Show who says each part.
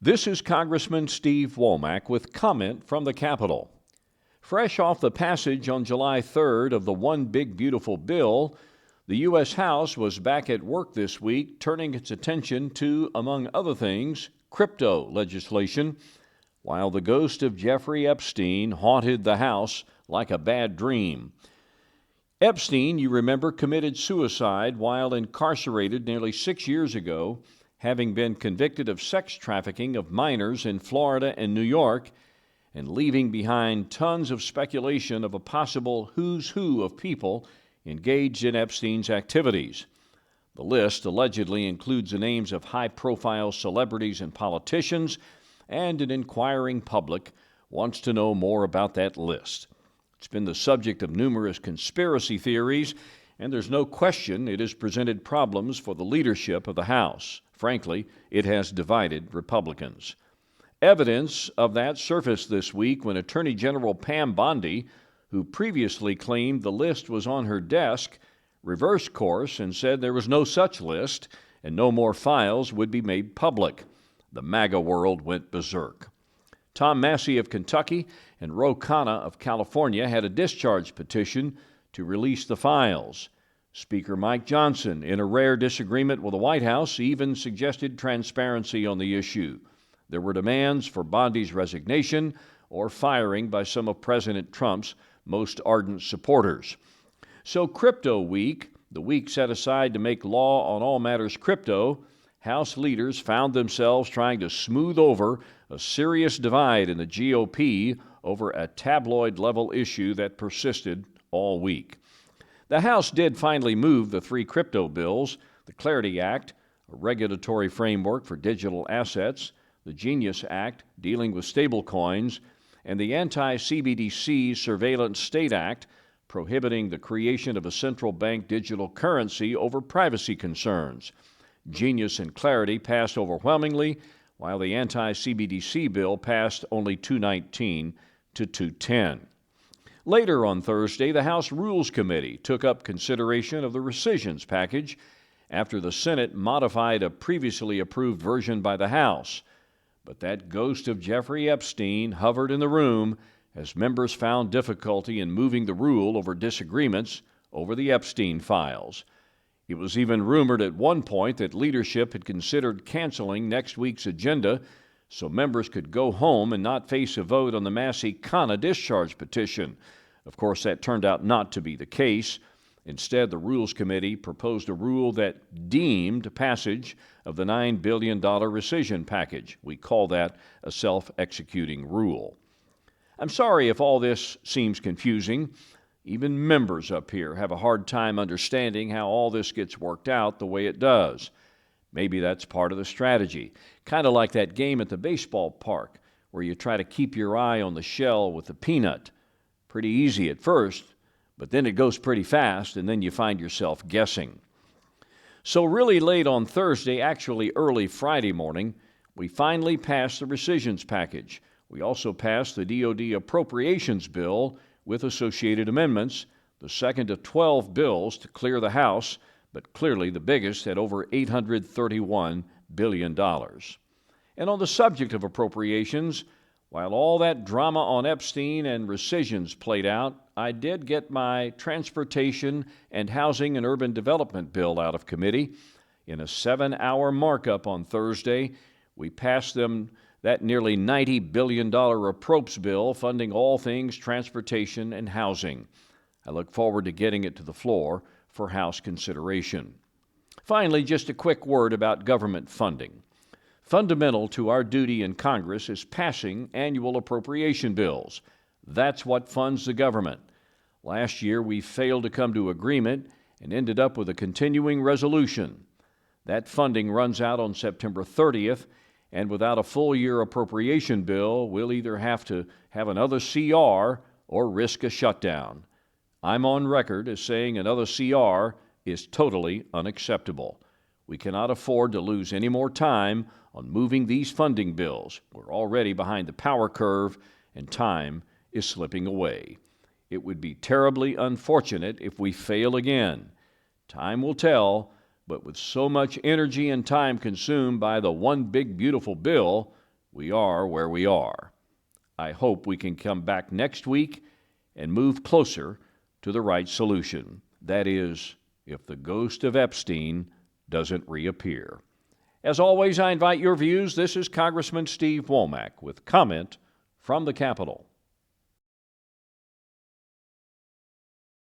Speaker 1: This is Congressman Steve Womack with comment from the Capitol. Fresh off the passage on July 3rd of the One Big Beautiful Bill, the U.S. House was back at work this week, turning its attention to, among other things, crypto legislation, while the ghost of Jeffrey Epstein haunted the House like a bad dream. Epstein, you remember, committed suicide while incarcerated nearly 6 years ago, having been convicted of sex trafficking of minors in Florida and New York, and leaving behind tons of speculation of a possible who's who of people engaged in Epstein's activities. The list allegedly includes the names of high-profile celebrities and politicians, and an inquiring public wants to know more about that list. It's been the subject of numerous conspiracy theories, and there's no question it has presented problems for the leadership of the House. Frankly, it has divided Republicans. Evidence of that surfaced this week when Attorney General Pam Bondi, who previously claimed the list was on her desk, reversed course and said there was no such list and no more files would be made public. The MAGA world went berserk. Tom Massey of Kentucky and Ro Khanna of California had a discharge petition to release the files. Speaker Mike Johnson, in a rare disagreement with the White House, even suggested transparency on the issue. There were demands for Bondi's resignation or firing by some of President Trump's most ardent supporters. So Crypto Week, the week set aside to make law on all matters crypto, House leaders found themselves trying to smooth over a serious divide in the GOP over a tabloid-level issue that persisted all week. The House did finally move the three crypto bills: the Clarity Act, a regulatory framework for digital assets, the Genius Act, dealing with stablecoins, and the Anti-CBDC Surveillance State Act, prohibiting the creation of a central bank digital currency over privacy concerns. Genius and Clarity passed overwhelmingly, while the anti-CBDC bill passed only 219 to 210. Later on Thursday, the House Rules Committee took up consideration of the rescissions package after the Senate modified a previously approved version by the House. But that ghost of Jeffrey Epstein hovered in the room as members found difficulty in moving the rule over disagreements over the Epstein files. It was even rumored at one point that leadership had considered canceling next week's agenda so members could go home and not face a vote on the Massey-Khanna discharge petition. Of course, that turned out not to be the case. Instead, the Rules Committee proposed a rule that deemed passage of the $9 billion rescission package. We call that a self-executing rule. I'm sorry if all this seems confusing. Even members up here have a hard time understanding how all this gets worked out the way it does. Maybe that's part of the strategy. Kind of like that game at the baseball park where you try to keep your eye on the shell with the peanut. Pretty easy at first, but then it goes pretty fast, and then you find yourself guessing. So really late on Thursday, actually early Friday morning, we finally passed the rescissions package. We also passed the DoD appropriations bill with associated amendments, the second of 12 bills to clear the House, but clearly the biggest at over $831 billion. And on the subject of appropriations, while all that drama on Epstein and rescissions played out, I did get my Transportation and Housing and Urban Development bill out of committee. In a 7-hour markup on Thursday, we passed them that nearly $90 billion approps bill funding all things transportation and housing. I look forward to getting it to the floor for House consideration. Finally, just a quick word about government funding. Fundamental to our duty in Congress is passing annual appropriation bills. That's what funds the government. Last year, we failed to come to agreement and ended up with a continuing resolution. That funding runs out on September 30th, and without a full-year appropriation bill, we'll either have to have another CR or risk a shutdown. I'm on record as saying another CR is totally unacceptable. We cannot afford to lose any more time on moving these funding bills. We're already behind the power curve, and time is slipping away. It would be terribly unfortunate if we fail again. Time will tell, but with so much energy and time consumed by the One Big Beautiful Bill, we are where we are. I hope we can come back next week and move closer to the right solution. That is, if the ghost of Epstein doesn't reappear. As always, I invite your views. This is Congressman Steve Womack with comment from the Capitol.